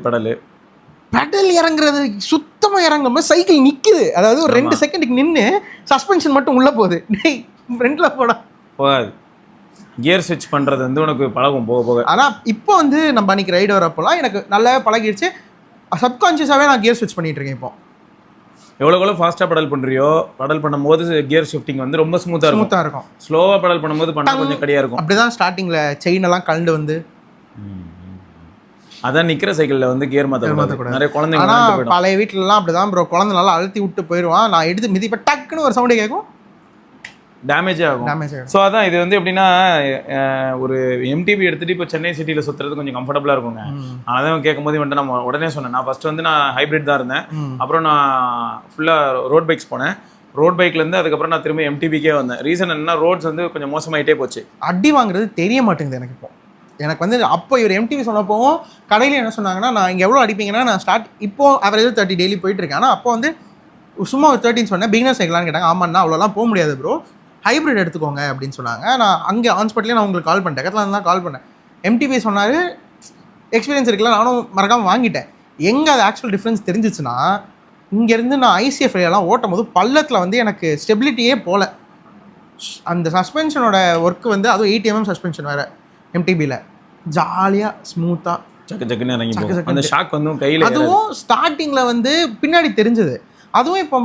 பெடல் இறங்குறது சுத்தமாக இறங்காம சைக்கிள் நிற்குது. அதாவது ஒரு 2 செகண்டுக்கு நின்று சஸ்பென்ஷன் மட்டும் உள்ளே போகுது. ஃப்ரண்ட்டில் போகாது. கியர் ஸ்விட்ச் பண்ணுறது வந்து உனக்கு பழகும் போக போக. ஆனால் இப்போ வந்து நம்ம அன்றைக்கி ரைடு வரப்போலாம் எனக்கு நல்லாவே பழகிடுச்சு. சப்கான்ஷியஸாகவே நான் கியர் ஸ்விட்ச் பண்ணிகிட்டு இருக்கேன். இப்போ எவ்வளோ ஃபாஸ்ட்டாக பெடல் பண்ணுறியோ, பெடல் பண்ணும்போது கியர் ஷிஃப்டிங் வந்து ரொம்ப ஸ்மூத்தாக இருக்கும். ஸ்லோவாக பெடல் பண்ணும்போது பண்ண கொஞ்சம் கடியாக இருக்கும். அப்படி தான் ஸ்டார்டிங்கில் செயினெல்லாம் கலந்து வந்து அதான் நிற்கிற சைக்கிளில் வந்து கியர் மாற்றக்கூடாது. நிறைய குழந்தைங்க. ஆனால் பழைய வீட்டிலலாம் அப்படி தான் ப்ரோ, குழந்தை நல்லா அழுத்தி விட்டு போயிடுவான். நான் எடுத்து மிதிப்பேன், டக்குன்னு ஒரு சவுண்டு கேட்கும், டேமேஜ் ஆகும். ஸோ அதான் இது வந்து எப்படின்னா, ஒரு MTB எடுத்துகிட்டு இப்போ சென்னை சிட்டியில் சுற்றுறது கொஞ்சம் கம்ஃபர்டபுளாக இருக்குங்க. அதான் கேட்கும் போது வந்துட்டு நம்ம உடனே சொன்னேன், நான் ஃபஸ்ட்டு வந்து நான் ஹைப்ரிட் தான் இருந்தேன். அப்புறம் நான் ஃபுல்லாக ரோட் பைக்ஸ் போனேன். ரோட் பைக்லேருந்து அதுக்கப்புறம் நான் திரும்ப எம்டிபிக்கே வந்தேன். ரீசன் என்னன்னா ரோட்ஸ் வந்து கொஞ்சம் மோசமாயிட்டே போச்சு. அடி வாங்குறது தெரிய மாட்டேங்குது எனக்கு. இப்போ எனக்கு வந்து அப்போ இவர் எம்டிவி சொன்னப்போவும் கடையில் என்ன சொன்னாங்கன்னா, நான் இங்கே எவ்வளோ அடிப்பீங்கன்னா நான் இப்போ அவரேஜ் 30 டெய்லி போயிட்டு இருக்கேன். ஆனால் அப்போ வந்து சும்மா ஒரு 13 சொன்னேன். பிகினர் சைக்கிளான்னு கேட்டாங்க. ஆமாண்ணா அவ்வளோலாம் போக முடியாது ப்ரோ, ஹைப்ரிட் எடுத்துக்கோங்க அப்படின்னு சொன்னாங்க. நான் அங்கே ஹாஸ்பிட்டலே நான் உங்களுக்கு கால் பண்ணிட்டேன், பக்கத்தில் தான் கால் பண்ணேன். எம்டிபி சொன்னார், எக்ஸ்பீரியன்ஸ் இருக்குல்ல, நானும் மறக்காமல் வாங்கிட்டேன். எங்கே அது ஆக்சுவல் டிஃப்ரென்ஸ் தெரிஞ்சிச்சுன்னா, இங்கேருந்து நான் ஐசிஎஃப் எல்லாம் ஓட்டும் போது பள்ளத்தில் வந்து எனக்கு ஸ்டெபிலிட்டியே போகல. அந்த சஸ்பென்ஷனோட ஒர்க்கு வந்து அதுவும் 80 mm சஸ்பென்ஷன் வேறு எம்டிபியில், ஜாலியாக ஸ்மூத்தாக சக்கு சக்குன்னு இறங்கி போகும். அந்த ஷாக் வந்து கையில், அதுவும் ஸ்டார்டிங்கில் வந்து பின்னாடி தெரிஞ்சது. அதுவும் இப்போ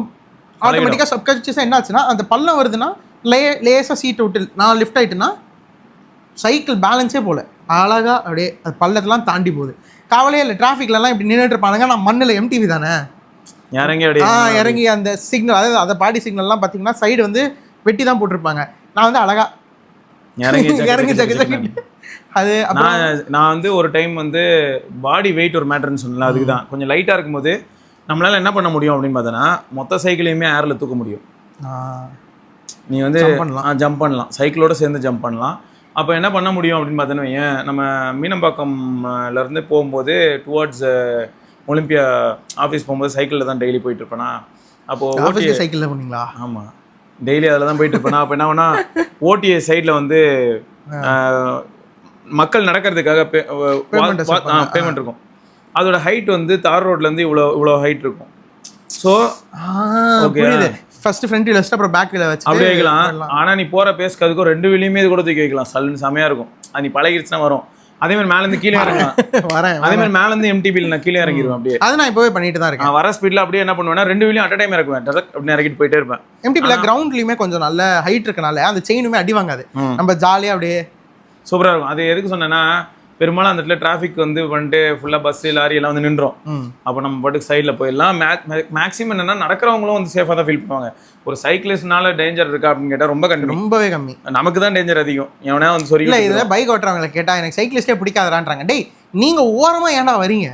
ஆட்டோமேட்டிக்காக சப்கான்ஷியஸாக என்ன ஆச்சுன்னா, அந்த பள்ளம் வருதுன்னா லேசாக சீட்டை விட்டு நான் லிஃப்ட் ஆகிட்டுன்னா சைக்கிள் பேலன்ஸே போகல, அழகாக அப்படியே அது பள்ளத்தெல்லாம் தாண்டி போகுது. கவலையே இல்லை. டிராஃபிக்லலாம் இப்படி நின்றுட்டு இருப்பானுங்க, நான் மண்ணில் எம்டிவி தானே இறங்கி அந்த சிக்னல், அதாவது அதை பாடி சிக்னல்லாம் பார்த்தீங்கன்னா சைடு வந்து வெட்டி தான் போட்டிருப்பாங்க. நான் வந்து அழகாக இறங்கி ஜக்கு அது. நான் வந்து ஒரு டைம் வந்து பாடி வெயிட் ஒரு மேட்டர்னு சொன்னல, அதுக்கு தான் கொஞ்சம் லைட்டாக இருக்கும்போது நம்மளால என்ன பண்ண முடியும் அப்படின்னு பார்த்தோன்னா, மொத்த சைக்கிளையுமே ஏரில் தூக்க முடியும். நீ வந்து ஜம்ப் பண்ணலாம், சைக்கிளோட சேர்ந்து ஜம்ப் பண்ணலாம். அப்போ என்ன பண்ண முடியும் அப்படின்னு பார்த்தோன்னா, ஏன் நம்ம மீனம்பாக்கம்லேருந்து போகும்போது டுவர்ட்ஸ் ஒலிம்பியா ஆஃபீஸ் போகும்போது சைக்கிளில் தான் டெய்லி போயிட்டு இருப்பேனா. அப்போது ஓடிஏ சைக்கிளில் போனீங்களா? ஆமாம், டெய்லி அதில் தான் போயிட்டு இருப்பேனா. அப்போ என்ன பண்ணா, ஓடிஏ சைடில் வந்து மக்கள் நடக்கிறதுக்காக பேமெண்ட் இருக்கும். அதோட ஹைட் வந்து தார் ரோட்லேருந்து இவ்வளோ ஹைட் இருக்கும். So okay, first front wheel வச்சு அப்புறம் பேக் வீல வச்சு அப்படியே வைக்கலாம். ஆனால் நீ போகிற பேஸ்க்கு அதுக்கும் 2 வீலையுமே இது கூட தூக்கி வைக்கலாம். சல்லுன்னு செமையாக இருக்கும். அது நீ பழகிடுச்சுன்னா வரும். அதே மாதிரி மேலேருந்து கீழே இறங்கலாம். அதே மாதிரி மேலேருந்து எம்டிபியில் நான் கீழே இறங்கிடுவேன். அப்படியே அது நான் இப்போவே பண்ணிட்டு தான் இருக்கேன். வர ஸ்பீடில் அப்படியே என்ன பண்ணுவேன்னா, 2 வீலையும் அட் டைம் இறக்குவேன். அப்படின்னு இறக்கிட்டு போயிட்டே இருப்பேன். எம்டிபியில் கிரவுண்ட்லையுமே கொஞ்சம் நல்ல ஹைட் இருக்கனால அந்த செயினுமே அடி வாங்காது, நம்ம ஜாலியாக அப்படியே சூப்பராக இருக்கும். அது எதுக்கு சொன்னேன்னா, பெரும்பாலும் அந்த இடத்துல டிராஃபிக் வந்து வந்துட்டு ஃபுல்லாக பஸ்ஸு லாரி எல்லாம் வந்து நின்றோம். அப்போ நம்ம பாட்டுக்கு சைடில் போயிடலாம். மேக்ஸிமம் என்னன்னா, நடக்கிறவங்களும் வந்து சேஃபாக தான் ஃபீல் பண்ணுவாங்க. ஒரு சைக்கிளிஸ்ட்னால டேஞ்சர் இருக்கா அப்படின்னு கேட்டால் ரொம்பவே கம்மி. நமக்கு தான் டேஞ்சர் அதிகம். எவனா வந்து சொல்லி இல்லை, இதில் பைக் ஓட்டுறவங்களை கேட்டால் எனக்கு சைக்கிளிஸ்டே பிடிக்காதான்றாங்க. டேய், நீங்கள் ஓரமாக ஏன்டா வரீங்க?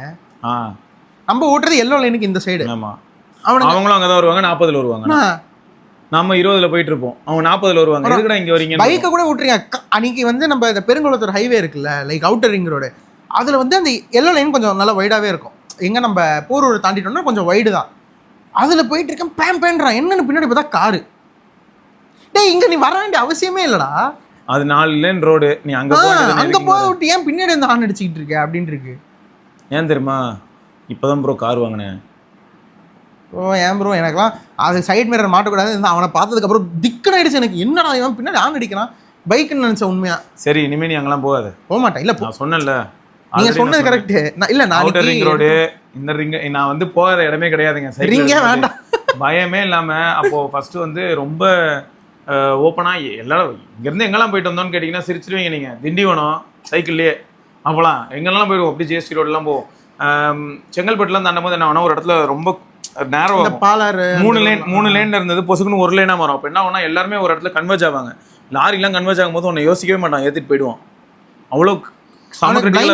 நம்ம ஓட்டுறது எல்லோ லைனுக்கு இந்த சைடு. ஆமாம், அவங்களும் அங்கே தான் வருவாங்க, 40ல் வருவாங்க. நம்ம 20ல் போயிட்டு இருப்போம், அவங்க 40ல் வருவாங்க. எதுக்குடா இங்கே வரீங்க? பைக்கை கூட விட்டுறீங்க. அன்னைக்கு வந்து நம்ம இந்த பெருங்குளத்தூர் ஹைவே இருக்குல்ல, லைக் அவுட்டர் ரிங் ரோடு, அதில் வந்து அந்த எல்லோ லைன் கொஞ்சம் நல்லா வைடாகவே இருக்கும். எங்கே நம்ம போரூர் தாண்டிட்டோம்னா கொஞ்சம் வைடு தான். அதில் போயிட்டு இருக்கேன், பேன்றான். என்னென்னு பின்னாடி பார்த்தா காரு. டேய், இங்கே நீ வர வேண்டிய அவசியமே இல்லைடா, அது 4 லேன் ரோடு. நீ அங்கே போக விட்டு ஏன் பின்னாடி வந்து ஆன் அடிச்சுக்கிட்டு இருக்க அப்படின்னு இருக்கு. ஏன் தெரியுமா? இப்போதான் ப்ரோ கார் வாங்கினேன். ஓ, ஏன் ப்ரோ, எனக்குலாம் அது சைட் மிரர் மாட்டக்கூடாது. அவனை பார்த்ததுக்கப்புறம் திக்குன்னு ஆயிடுச்சு எனக்கு. என்னடா இவன் பின்னாடி ஆன் அடிக்கிறான், பைக்குன்னு நினச்சேன் உண்மையா. சரி, இனிமேல் நீ அங்கெல்லாம் போகாது. போக மாட்டேன். இல்லை, நான் சொன்னேன்ல, நீங்கள் சொன்னது கரெக்டு. இல்லை, நான் ரிங் ரோடு, இந்த ரிங் நான் வந்து போகிற இடமே கிடையாதுங்க. ரிங்கே வேண்டாம், பயமே இல்லாமல். அப்போது ஃபஸ்ட்டு வந்து ரொம்ப ஓப்பனாக எல்லாரும் இங்கேருந்து எங்கெல்லாம் போயிட்டு வந்தோன்னு கேட்டிங்கன்னா சிரிச்சிருவீங்க நீங்கள். திண்டிவனம் சைக்கிள்லேயே அப்போலாம் எங்கெல்லாம் போயிடுவோம். அப்படி ஜிஎஸ்டி ரோடெலாம் போவோம். செங்கல்பட்டுலாம் தாண்டும் போது என்ன வேணா, ஒரு இடத்துல ரொம்ப நேரம் பாலாறு 3 லேன் இருந்தது, பொசுக்குன்னு 1 லேனாக வரும். அப்போ என்ன ஆகும்னா, எல்லாருமே ஒரு இடத்துல கன்வெர்ஜ் ஆவாங்க. லாரிலாம் கன்வெர்ஜ் ஆகும்போது உன்னை யோசிக்கவே மாட்டான், ஏற்றிட்டு போயிடுவான். அவ்வளோ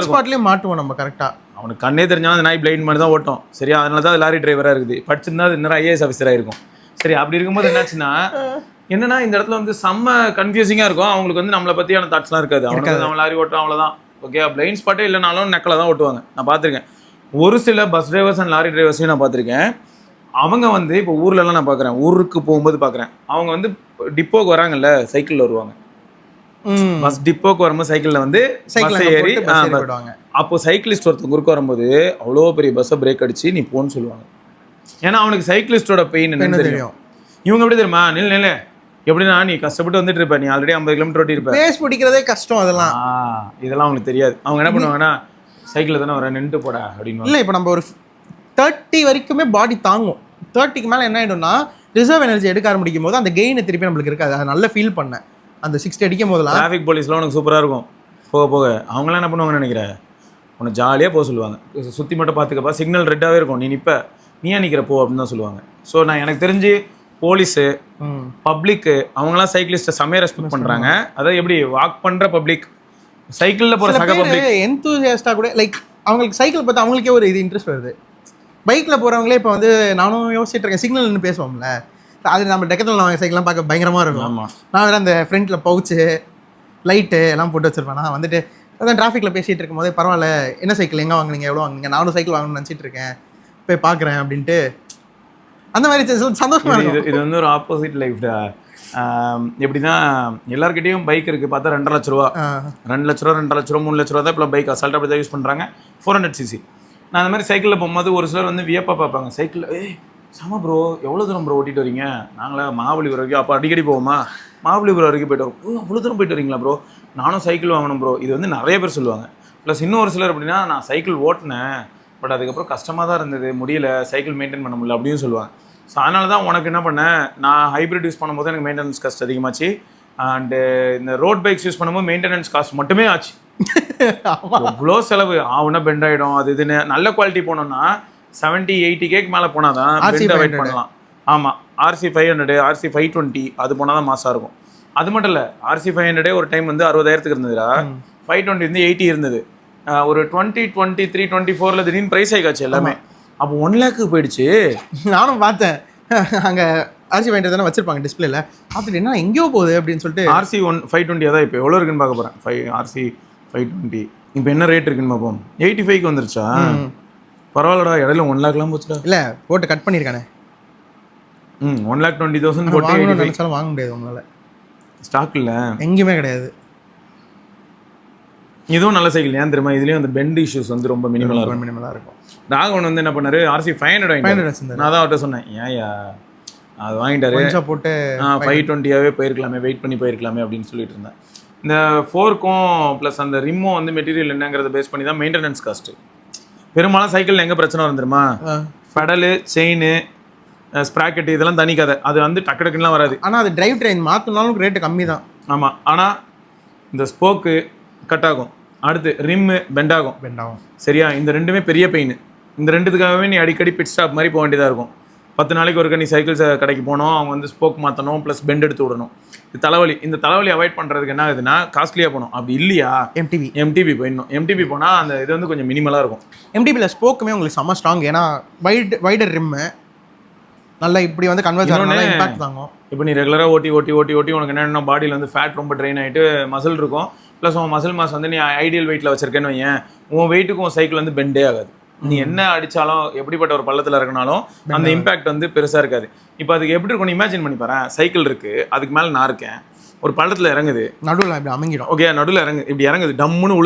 ஸ்பாட்லேயே மாட்டுவோம் நம்ம கரெக்டாக. அவனுக்கு கண்ணே தெரிஞ்சாலும் அந்த நாய் பிளைண்ட் மாதிரி தான் ஓட்டும். சரியா, அதனால தான் அது லாரி டிரைவராக இருக்குது. படிச்சிருந்தா அது இன்னும் ஐஏஎஸ் ஆஃபீஸராக இருக்கும். சரி, அப்படி இருக்கும்போது என்னாச்சுன்னா, என்னன்னா இந்த இடத்துல வந்து செம்ம கன்ஃபியூசிங்காக இருக்கும். அவங்களுக்கு வந்து நம்மளை பற்றியான தாட்ஸ்லாம் இருக்காது. அவனுக்கு நம்ம லாரி ஓட்டுறோம் அவ்வளோதான். ஓகே, பிளைண்ட் ஸ்பாட்டே இல்லைனாலும் நெக்கில் தான் ஓட்டுவாங்க. நான் பார்த்துருக்கேன். ஒரு சில பஸ் டிரைவர்ஸ் அண்ட் லாரி டிரைவர்ஸையும் நான் பார்த்துருக்கேன். அவங்க வந்து இப்போ ஊர்லலாம் நான் பார்க்குறேன், ஊருக்கு போகும்போது பார்க்குறேன், அவங்க வந்து டிப்போக்கு வராங்கல்ல, சைக்கிளில் வருவாங்க. பஸ் டிப்போக்கு வரும்போது சைக்கிளில் வந்து பஸ் ஏறி அப்போ சைக்கிளிஸ்ட் ஒருத்தர் குறுக்க வரும்போது அவ்வளோ பெரிய பஸ்ஸை பிரேக் அடிச்சு நீ போன்னு சொல்லுவாங்க. ஏன்னா அவனுக்கு சைக்கிளிஸ்டோட பெயின் என்னன்னு தெரியும். இவங்க எப்படி தெரியுமா, நில்ல எப்படின்னா, நீ கஷ்டப்பட்டு வந்துட்டு இருப்ப, நீ ஆல்ரெடி 50 கிலோமீட்டர் ஓட்டி இருப்ப, பேஸ் பிடிக்கிறதே கஷ்டம். இதெல்லாம் அவங்களுக்கு தெரியாது. அவங்க என்ன பண்ணுவாங்கன்னா, சைக்கிளில் தானே வர, நின்று போட அப்படின்னு. இல்லை, இப்போ நம்ம ஒரு 30 வரைக்குமே பாடி தாங்கும். 30க்கு மேலே என்ன ஆகிடும்னா, ரிசர்வ் எனர்ஜி எடுக்க ஆரம்பிக்கும் போது அந்த கெயின் திருப்பி நம்மளுக்கு இருக்காது. அதை நல்லா ஃபீல் பண்ணேன். அந்த 60 அடிக்கும் போதெல்லாம் டிராஃபிக் போலீஸ்லாம் உனக்கு சூப்பராக இருக்கும். போக போக அவங்களாம் என்ன பண்ணுவாங்கன்னு நினைக்கிறேன், உன்னை ஜாலியாக போக சொல்லுவாங்க. சுற்றி மட்டும் பார்த்துக்கப்பா, சிக்னல் ரெட்டாகவே இருக்கும், நீ நிற்ப, நீ ஏன் நிற்கிற போ அப்படின்னு தான் சொல்லுவாங்க. ஸோ நான் எனக்கு தெரிஞ்சு போலீஸு, பப்ளிக்கு, அவங்களாம் சைக்கிளிஸ்ட்டை செம்மையாக ரெஸ்பெக்ட் பண்ணுறாங்க. அதாவது எப்படி வாக் பண்ணுற பப்ளிக், சைக்கிளில் போகிற சக பப்ளிக் எந்தூசியாஸ்டாக கூட, லைக் அவங்களுக்கு சைக்கிள் பார்த்து அவங்களுக்கே ஒரு இது இன்ட்ரெஸ்ட் வருது. பைக்கில் போகிறவங்களே இப்போ வந்து நானும் யோசிச்சுட்டு இருக்கேன், சிக்னல் நின்று பேசுவோம்ல, அது நம்ம டெக்கத்தில் வாங்க சைக்கிள்லாம் பார்க்க பயங்கரமாக இருக்கும். ஆமாம். நான் வேறு அந்த ஃப்ரண்ட்டில் பவுச்சு லைட்டு எல்லாம் போட்டு வச்சுருப்பேன். நான் வந்துட்டு அதான் டிராஃபிக்கில் பேசிகிட்டு இருக்கும்போதே பரவாயில்ல என்ன சைக்கிள் எங்கே வாங்குனீங்க எவ்வளோ வாங்குனீங்க, நானும் சைக்கிள் வாங்கணும்னு நினச்சிட்டு இருக்கேன் போய் பார்க்குறேன் அப்படின்ட்டு அந்த மாதிரி சந்தோஷமாக இருக்கும். இது வந்து ஒரு ஆப்போசிட் லைஃப்டா. எப்படின்னா எல்லாருக்கிட்டையும் பைக் இருக்குது பார்த்தா 2.5 லட்ச ரூபா 2 லட்ச ரூபா 2.5 லட்ச ரூபா 3 லட்ச ரூபா தான் இப்போ பைக் அசால்ட்டாக அப்படி தான் யூஸ் பண்ணுறாங்க. 400cc. நான் அந்த மாதிரி சைக்கிளில் போகும்போது ஒரு சிலர் வந்து வியப்பாக பார்ப்பாங்க. சைக்கிள் சம ப்ரோ எவ்வளோ தூரம் ப்ரோ ஓட்டிட்டு வரீங்க, நாங்களா மகாபலிபுரம் வரைக்கும் அப்போ அடிக்கடி போவோமா, மகாபலிபுரம் வரைக்கும் போய்ட்டு வரோம். அவ்வளோ தூரம் போயிட்டு வரீங்களா ப்ரோ, நானும் சைக்கிள் வாங்கணும் ப்ரோ. இது வந்து நிறைய பேர் சொல்லுவாங்க. ப்ளஸ் இன்னும் ஒரு சிலர் அப்படின்னா நான் சைக்கிள் ஓட்டினேன் பட் அதுக்கப்புறம் கஷ்டமாக தான் இருந்தது, முடியல, சைக்கிள் மெயின்டைன் பண்ண முடியல அப்படின்னு சொல்லுவாங்க. ஸோ அதனால தான் உனக்கு என்ன பண்ணேன், நான் ஹைப்ரிட் யூஸ் பண்ணும்போது எனக்கு மெயின்டெனன்ஸ் காஸ்ட் அதிகமாச்சு. அண்டு இந்த ரோட் பைக்ஸ் யூஸ் பண்ணும்போது மெயின்டெனன்ஸ் காஸ்ட் மட்டுமே ஆச்சு. இவ்வளோ செலவு ஆகுனா பெண்ட் ஆகிடும். அது இதுன்னு நல்ல குவாலிட்டி போனோம்னா 70-80Kக்கு மேலே போனால் தான் பெண்ட் அவாய்ட் பண்ணலாம். ஆமாம், RC 500 RC 520 அது போனால் தான் மாசாக இருக்கும். அது மட்டும் இல்லை, RC 500 ஒரு டைம் வந்து 60,000க்கு இருந்ததுடா, 520 வந்து 80 இருந்தது. ஒரு 2023 24ல் திடீர்னு ப்ரைஸ் ஆகிக்காச்சு எல்லாமே. அப்போ 1 lakh போயிடுச்சு. நானும் பார்த்தேன் அங்கே RC 500 தானே வச்சிருப்பாங்க டிஸ்பிளேல, பார்த்துட்டு என்ன எங்கேயோ போகுது அப்படின்னு சொல்லிட்டு RC 520 தான் இப்போ எவ்வளோ இருக்குன்னு பார்க்க போகிறேன். RC 520 இப்போ என்ன ரேட் இருக்குன்னு பார்ப்போம். 85க்கு வந்துருச்சா, பரவாயில்லடா. இடையில 1 lakh போச்சுடா. இல்லை போட்டு கட் பண்ணியிருக்கானே. 1,20,000 போட்டு நினைச்சாலும் வாங்க முடியாது உங்களால், ஸ்டாக் இல்லை எங்கேயுமே கிடையாது. இதுவும் நல்ல சைக்கிள். ஏன் தெரியுமா, இதுலேயும் அந்த பெண்ட் இஷ்யூஸ் வந்து ரொம்ப மினிமலாக இருக்கும். ராகவன் வந்து என்ன பண்ணாரு, RC 500 வாங்கிட்டாரு. நான் தான் அவர்கிட்ட சொன்னேன், ஏன்யா அது வாங்கிட்டாரு போட்டு 520 போயிருக்கலாமே, வெயிட் பண்ணி போயிருக்கலாமே அப்படின்னு சொல்லிட்டு இருந்தேன். இந்த ஃபோர்க்கும் ப்ளஸ் அந்த ரிம்மும் வந்து மெட்டீரியல் என்னங்கிறத பேஸ் பண்ணி தான் மெயின்டெனன்ஸ் காஸ்ட்டு. பெரும்பாலும் சைக்கிள் எங்கே பிரச்சனை வரும் தெரியுமா, பெடலு, செயின், ஸ்ப்ராக்கெட் இதெல்லாம் தனி கதை. அது வந்து டக்கு டக்குலாம் வராது. ஆனால் அது டிரைவ் ட்ரெயின் மாற்றினாலும் ரேட்டு கம்மி தான். ஆமாம், ஆனால் இந்த ஸ்போக்கு கட் ஆகும், அடுத்து ரிம்மு பெண்ட் ஆகும். சரியா, இந்த ரெண்டுமே பெரிய பெயின். இந்த ரெண்டுத்துக்காகவே நீ அடிக்கடி பிட் ஸ்டாப் மாதிரி போக வேண்டியதாக இருக்கும். 10 நாளைக்கு ஒருக்க நீ சைக்கிள் கடைக்கு போகணும், அவங்க வந்து ஸ்போக் மாற்றணும், ப்ளஸ் பெண்ட் எடுத்து விடணும். இது தலைவலி. இந்த தலைவலி அவாய்ட் பண்ணுறதுக்கு என்ன ஆகுதுன்னா காஸ்ட்லியாக போகணும். அப்படி இல்லையா MTB போயிடணும். MTB போனால் அந்த இது வந்து கொஞ்சம் மினிமலாக இருக்கும். MTBயில் ஸ்போக்குமே உங்களுக்கு செம்ம ஸ்ட்ராங். ஏன்னா வைடர் ரிம்மு நல்லா இப்படி வந்து கன்வெர்ஸ் ஆகணும், இம்பாக்ட் தாங்கும். இப்போ நீ ரெகுலராக ஓட்டி ஓட்டி ஓட்டி ஓட்டி உனக்கு என்னென்ன பாடியில் வந்து ஃபேட் ரொம்ப ட்ரெயின் ஆகிட்டு மசில் இருக்கும். ப்ளஸ் உன் மசில் மாஸ் வந்து நீ ஐடியல் வெயிட்டில் வச்சிருக்கேன்னு வையன், உன் வெயிட்டுக்கும் உன் சைக்கிள் வந்து பெண்டே ஆகாது. நீ என்ன அடித்தாலும் எப்படிப்பட்ட ஒரு பள்ளத்தில் இருக்கனாலும் அந்த இம்பாக்ட் வந்து பெருசாக இருக்காது. இப்போ அதுக்கு எப்படி இருக்கும் இமேஜின் பண்ணி பாரு. சைக்கிள் இருக்குது, அதுக்கு மேலே நான் இருக்கேன், ஒரு பள்ளத்தில் இறங்குது, நடுவில் இப்படி அமைங்கிடும். ஓகே, நடுவில் இப்படி இறங்குது, டம்முன்னு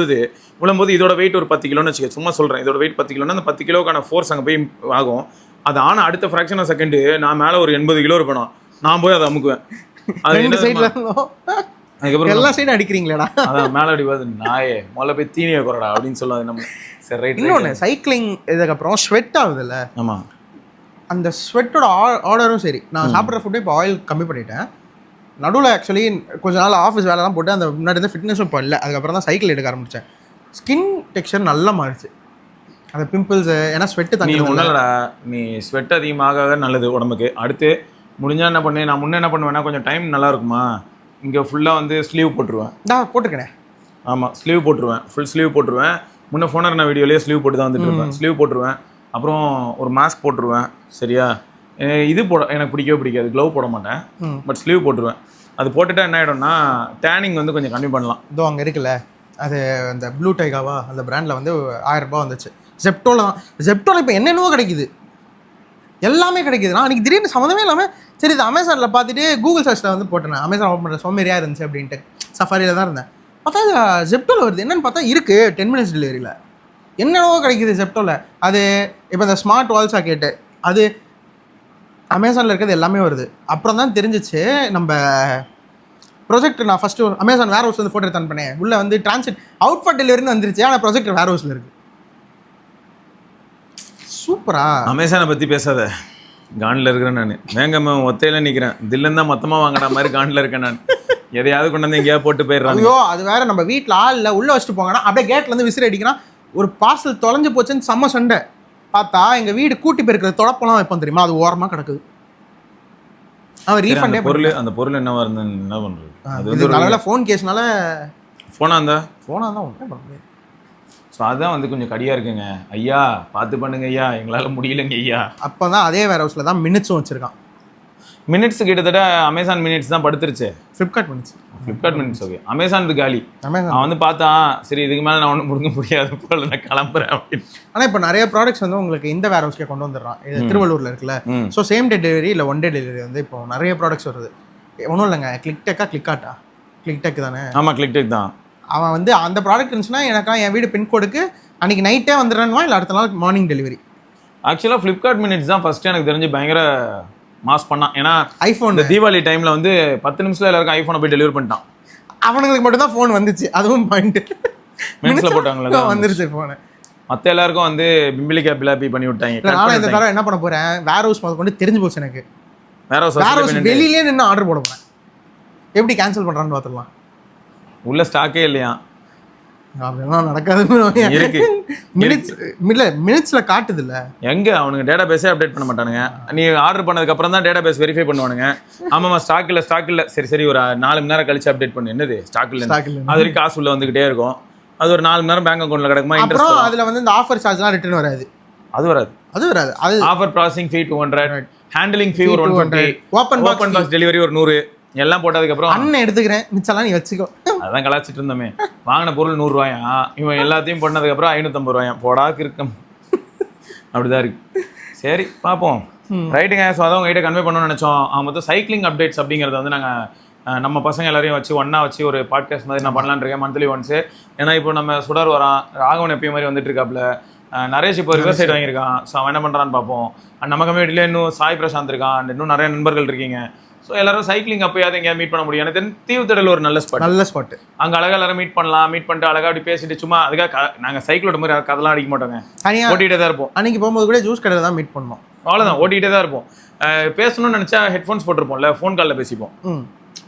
விழும்போது இதோட வெயிட் ஒரு 10 கிலோன்னு வச்சுக்க, சும்மா சொல்கிறேன், இதோட வெயிட் 10 கிலோன்னா அந்த 10 கிலோக்கான ஃபோர்ஸ் அங்கே போய் ஆகும். அது ஆனால் அடுத்த ஃப்ராக்ஷன் ஆஃப் செகண்டு நான் மேலே ஒரு 80 கிலோ இருக்கணும், நான் போய் அதை அமுக்குவேன். அதுக்கப்புறம் எல்லா சைடும் அடிக்கிறீங்களா, அதான் மேலே அடிப்பாது, நாயே முதல்ல போய் தீனியை குறடா அப்படின்னு சொல்லுவாது நம்ம. சரி, ரைட். இன்னொன்று சைக்கிளிங் இதுக்கப்புறம் ஸ்வெட் ஆகுதுல்ல. ஆமாம், அந்த ஸ்வெட்டோட ஆர்டரும் சரி. நான் சாப்பிட்ற ஃபுட்டே இப்போ ஆயில் கம்மி பண்ணிட்டேன். நடுவில் ஆக்சுவலி கொஞ்ச நாள் ஆஃபீஸ் வேலைலாம் போட்டு அந்த முன்னாடி இருந்த ஃபிட்னஸும் இப்போ இல்லை. அதுக்கப்புறம் தான் சைக்கிள் எடுக்க ஆரம்பித்தேன். ஸ்கின் டெக்ஸ்சர் நல்லா மாறிச்சு. அந்த பிம்பிள்ஸு ஏன்னா ஸ்வெட்டு தண்ணி ஒன்றும்லடா, நீ ஸ்வெட் அதிகமாக நல்லது உடம்புக்கு. அடுத்து முடிஞ்சால் என்ன பண்ணு, நான் முன்னே என்ன பண்ணுவேன்னா கொஞ்சம் டைம் நல்லா இருக்குமா, இங்கே ஃபுல்லாக வந்து ஸ்லீவ் போட்டுருவேன். நான் போட்டுக்கிறேன். ஆமாம், ஸ்லீவ் போட்டுருவேன், ஃபுல் ஸ்லீவ் போட்டுருவேன். முன்னே ஃபோனர் நான் வீடியோலேயே ஸ்லீவ் போட்டு தான் வந்துட்டு இருப்பேன். ஸ்லீவ் போட்டுருவேன், அப்புறம் ஒரு மாஸ்க் போட்டுருவேன். சரியா, இது எனக்கு பிடிக்கவே பிடிக்காது, க்ளவ் போட மாட்டேன், பட் ஸ்லீவ் போட்டுருவேன். அது போட்டுட்டா என்ன ஆகிடும்னா டேனிங் வந்து கொஞ்சம் கம்மி பண்ணலாம். இதோ அங்கே இருக்குல்ல, அது அந்த ப்ளூ டைகாவா அந்த பிராண்டில் வந்து 1000 ரூபாய் வந்துச்சு. ஜெப்டோவில் தான். ஜெப்டோவில் இப்போ என்னென்னவோ கிடைக்குது, எல்லாமே கிடைக்குது. நான் அன்றைக்கி திடீர்னு சம்மந்தமே இல்லாமல் சரி இது அமேசானில் பார்த்துட்டு கூகுள் சர்ச்சில் வந்து போட்டேன். அமேசான் ஓப்பன் பண்ணுற சோம்பேறியாக இருந்துச்சு அப்படின்ட்டு சஃபாரியில் தான் இருந்தேன். பார்த்தா ஜெப்டோவில் வருது. என்னென்னு பார்த்தா இருக்குது 10 minutes டெலிவரியில். என்னென்னவோ கிடைக்குது ஜெப்டோவில். அது இப்போ இந்த ஸ்மார்ட் வால் சாக்கெட்டு அது அமேசானில் இருக்கிறது எல்லாமே வருது. அப்புறம் தான் தெரிஞ்சிச்சு நம்ம ப்ரொஜெக்ட். நான் ஃபஸ்ட்டு அமேசான் வேர் ஹவுஸ் வந்து ஃபோட்டோ எடுத்து பண்ணேன். உள்ளே வந்து டிரான்சிட் அவுட் ஃபார் டெலிவரின்னு வந்துருச்சு. ஆனால் ப்ரொஜெக்ட் வேர் ஹவுஸில் இருக்குது. சூப்பரா. அமேசானை பற்றி பேசாத, காண்டில் இருக்கிறேன் நான். வேங்கம்மா ஒத்தையில் நிற்கிறேன், தில்லுன்னு தான் மொத்தமாக வாங்குற மாதிரி காண்டில் இருக்கேன் நான். எதையாவது கொண்டு வந்து எங்கேயாவது போட்டு போயிடுறாங்க. ஐயோ, அது வேற. நம்ம வீட்டில் ஆள் இல்லை, உள்ளே வச்சுட்டு போங்கன்னா அப்படியே கேட்லேருந்து விசிறி அடிக்கிறான். ஒரு பார்சல் தொலைஞ்சு போச்சுன்னு செம்ம சண்டை. பார்த்தா எங்கள் வீடு கூட்டி போயிருக்கிறது தொடப்பெல்லாம் வைப்போம் தெரியுமா, அது ஓரமாக கிடக்குது. அவன் ரீஃபண்டே அந்த பொருள் என்னவா இருந்தேன்னு என்ன பண்ணுறது. அது வந்து நல்ல ஃபோன் கேஸ்னால ஃபோனாக தான் ஒன்றும் பண்ண முடியாது. ஸோ அதுதான் வந்து கொஞ்சம் கடியாக இருக்குங்க. ஐயா பார்த்து பண்ணுங்க ஐயா, எங்களால் முடியலைங்க ஐயா. அப்போ தான் அதே வேர் ஹவுஸில் தான் மினிட்ஸும் வச்சுருக்கான். மினிட்ஸ் கிட்டத்தட்ட அமேசான் மினிட்ஸ் தான் படுத்துருச்சு. Flipkart minutes. Flipkart minutes okay. Amazon காலி. அமேசான் அவன் வந்து பார்த்தான், சரி இதுக்கு மேலே நான் ஒன்றும் முடிக்க முடியாது போல, நான் கிளம்புறேன் அப்படின்னு. ஆனால் இப்போ நிறைய ப்ராடக்ட்ஸ் வந்து உங்களுக்கு இந்த வேர் ஹவுஸ்க்கே கொண்டு வந்துடுறான். இது திருவள்ளூரில் இருக்குல்ல. ஸோ சேம் டே டெலிவரி இல்லை ஒன் டே டெலிவரி வந்து இப்போ நிறைய ப்ராடக்ட்ஸ் வருது. ஒன்றும் இல்லைங்க, கிளிக்டெக்கா கிளிக்டெக் தானே? ஆமாம் கிளிக்டெக் தான். அவன் வந்து அந்த ப்ராடக்ட் இருந்துச்சுன்னா எனக்கா என் வீடு பின்கோடுக்கு அன்றைக்கி நைட்டே வந்துடுறானுவா, இல்லை அடுத்த நாள் மார்னிங் டெலிவரி. ஆக்சுவலாக ஃப்ளிப்கார்ட் மினிட்ஸ் தான் ஃபஸ்ட்டு எனக்கு தெரிஞ்சு பயங்கர மாஸ் பண்ணான். ஏன்னா ஐஃபோன் இந்த தீபாவளி டைமில் வந்து 10 நிமிஷத்தில் எல்லாருக்கும் ஐஃபோனை போய் டெலிவரி பண்ணிட்டான். அவனுங்களுக்கு மட்டும் தான் ஃபோன் வந்துச்சு, அதுவும் பாயிண்ட் மினிட்ஸில் போட்டாங்களா வந்துருச்சு ஃபோனு. மற்ற எல்லாருக்கும் வந்து பிம்பிளிகா பிலாப்பி பண்ணி விட்டாங்க. நானும் இந்த தடவை என்ன பண்ண போகிறேன், வேர் ஹவுஸ் முதல் கொண்டு தெரிஞ்சு போச்சு எனக்கு. வேர் ஹவுஸ் வெளியிலே நின்று ஆர்டர் போட போகிறேன். எப்படி கேன்சல் பண்ணுறான்னு பார்த்துடலாம். உள்ள ஸ்டாக்கே இல்லையா? அப்படிலாம் நடக்காது. இருக்கு மினிட்ஸ்ல காட்டுது இல்ல. எங்க அவனுக்கு டேட்டா பேஸே அப்டேட் பண்ண மாட்டானுங்க. நீ ஆர்டர் பண்ணதுக்கு அப்புறம் தான் டேட்டா பேஸ் வெரிஃபை பண்ணுவானுங்க. ஆமாமா ஸ்டாக் இல்ல சரி ஒரு 4 மணி நேரம் கழிச்சு அப்டேட் பண்ணு. என்னது ஸ்டாக் இல்ல, அது வரைக்கும் காசு உள்ள வந்துகிட்டே இருக்கும். அது ஒரு 4 மணி நேரம் பேங்க் அக்கௌண்ட்ல கிடக்குமா. அப்புறம் அதுல வந்து இந்த ஆஃபர் சார்ஜ்லாம் ரிட்டர்ன் வராது. அது வராது. அது ஆஃபர் ப்ராசஸிங் ஃபீ 200, ஹேண்ட்லிங் ஃபீ ஒரு 150, ஓப்பன் பாக்ஸ் டெலிவரி ஒரு 100 எல்லாம் போட்டதுக்கு அப்புறம் அண்ணன் எடுத்துக்கிறேன், மிச்சம்லாம் நீ வச்சுக்கோ. அதான் கலாச்சிட்டு இருந்தோமே. வாங்கின பொருள் 100 ரூபாயா, இவன் எல்லாத்தையும் பண்ணதுக்கு அப்புறம் 550 ரூபாயா. போடாக்கு இருக்கும். அப்படிதான் இருக்கு. சரி பார்ப்போம். ரைட்டுங்க. ஸோ அதான் உங்ககிட்ட கன்வே பண்ணணும்னு நினச்சோம். அவங்க மொத்தம் சைக்கிளிங் அப்டேட்ஸ் அப்படிங்கிறத வந்து நாங்கள் நம்ம பசங்க எல்லாரையும் வச்சு ஒன்றா வச்சு ஒரு பாட்காஸ்ட் மாதிரி நான் பண்ணலான்னு இருக்கேன், மந்த்லி ஒன்ஸு. ஏன்னா இப்போ நம்ம சுடர் வரான், ராகவன் எப்பயும் மாதிரி வந்துட்டு இருக்காப்புல, நரேஷ் இப்போ ரிவர் சைடு வாங்கியிருக்கான். ஸோ அவன் என்ன பண்ணுறான்னு பார்ப்போம். நம்ம கம்யூனிட்டியில் இன்னும் சாய் பிரசாந்த் இருக்கான், அண்ட் இன்னும் நிறைய நண்பர்கள் இருக்கீங்க. ஸோ எல்லாரும் சைக்கிளிங் அப்போயாவது எங்கேயா மீட் பண்ண முடியும். எனக்கு தீவுத்திடல் ஒரு நல்ல ஸ்பாட். அங்கே அழகாக எல்லாரும் மீட் பண்ணலாம். மீட் பண்ணிட்டு அழகாக அப்படி பேசிட்டு சும்மா அதுக்காக நாங்கள் சைக்கிளோட மாதிரி கதெல்லாம் அடிக்க மாட்டோங்க, ஓட்டிகிட்டே தான் இருப்போம். அன்னைக்கு போகும்போது கூட ஜூஸ் கடையில் தான் மீட் பண்ணோம். அவ்வளோதான், ஓட்டிகிட்டே தான் இருப்போம். பேசணும்னு நினச்சா ஹெட்ஃபோன்ஸ் போட்டிருப்போம்ல, ஃபோன் காலில் பேசிப்போம்.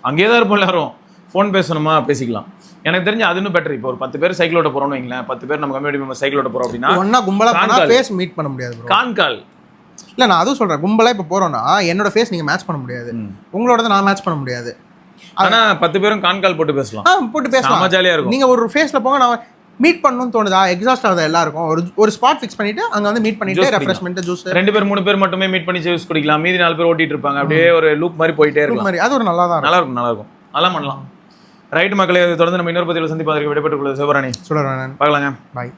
அங்கேயே தான் இருப்போம் எல்லாரும். ஃபோன் பேசணுமா பேசிக்கலாம். எனக்கு தெரிஞ்சு அது இன்னும் பெட்டர். இப்போ ஒரு 10 பேர் சைக்கிளோட போகிறோம்னு வைங்களேன், 10 பேர் நம்ம கம்யூனிட்டி மெம்பர் சைக்கிளோட போகிறோம் அப்படின்னா ஒன்றா கும்பலாக ஃபேஸ் மீட் பண்ண முடியாது. கான்கால் இல்லை, நான் அதுவும் சொல்கிறேன். கும்பலாக இப்போ போகிறோன்னா என்னோட ஃபேஸ் நீங்கள் மேட்ச் பண்ண முடியாது, உங்களோட நான் மேட்ச் பண்ண முடியாது. ஆனால் 10 பேரும் கான்கால் போட்டு பேசலாம். போட்டு பேசலாம், ஜாலியாக இருக்கும். நீங்கள் ஒரு ஃபேஸில் போங்க, நான் மீட் பண்ணணும்னு தோணுதா, எக்ஸாஸ்ட் ஆகுதா எல்லாருக்கும், ஒரு ஸ்பாட் ஃபிக்ஸ் பண்ணிட்டு அங்கே வந்து மீட் பண்ணிட்டு ரெஃப்ரெஷ்மெண்ட் ஜூஸ் 2 பேர் 3 பேர் மட்டுமே மீட் பண்ணி ஜூஸ் குடிக்கலாம். மீதி 4 பேர் ஓட்டிட்டு இருப்பாங்க. அப்படியே ஒரு லூப் மாதிரி போயிட்டே இருக்கும். அது ஒரு நல்லா இருக்கும். நல்லா பண்ணலாம். ரைட் மக்களே, தொடர்ந்து நம்ம இன்னொரு பதிவில் சந்திப்பதற்கு விடைபெற்றுக் கொள்வது சிவராணி. சொல்கிறேன், பார்க்கலாங்க. பாய்.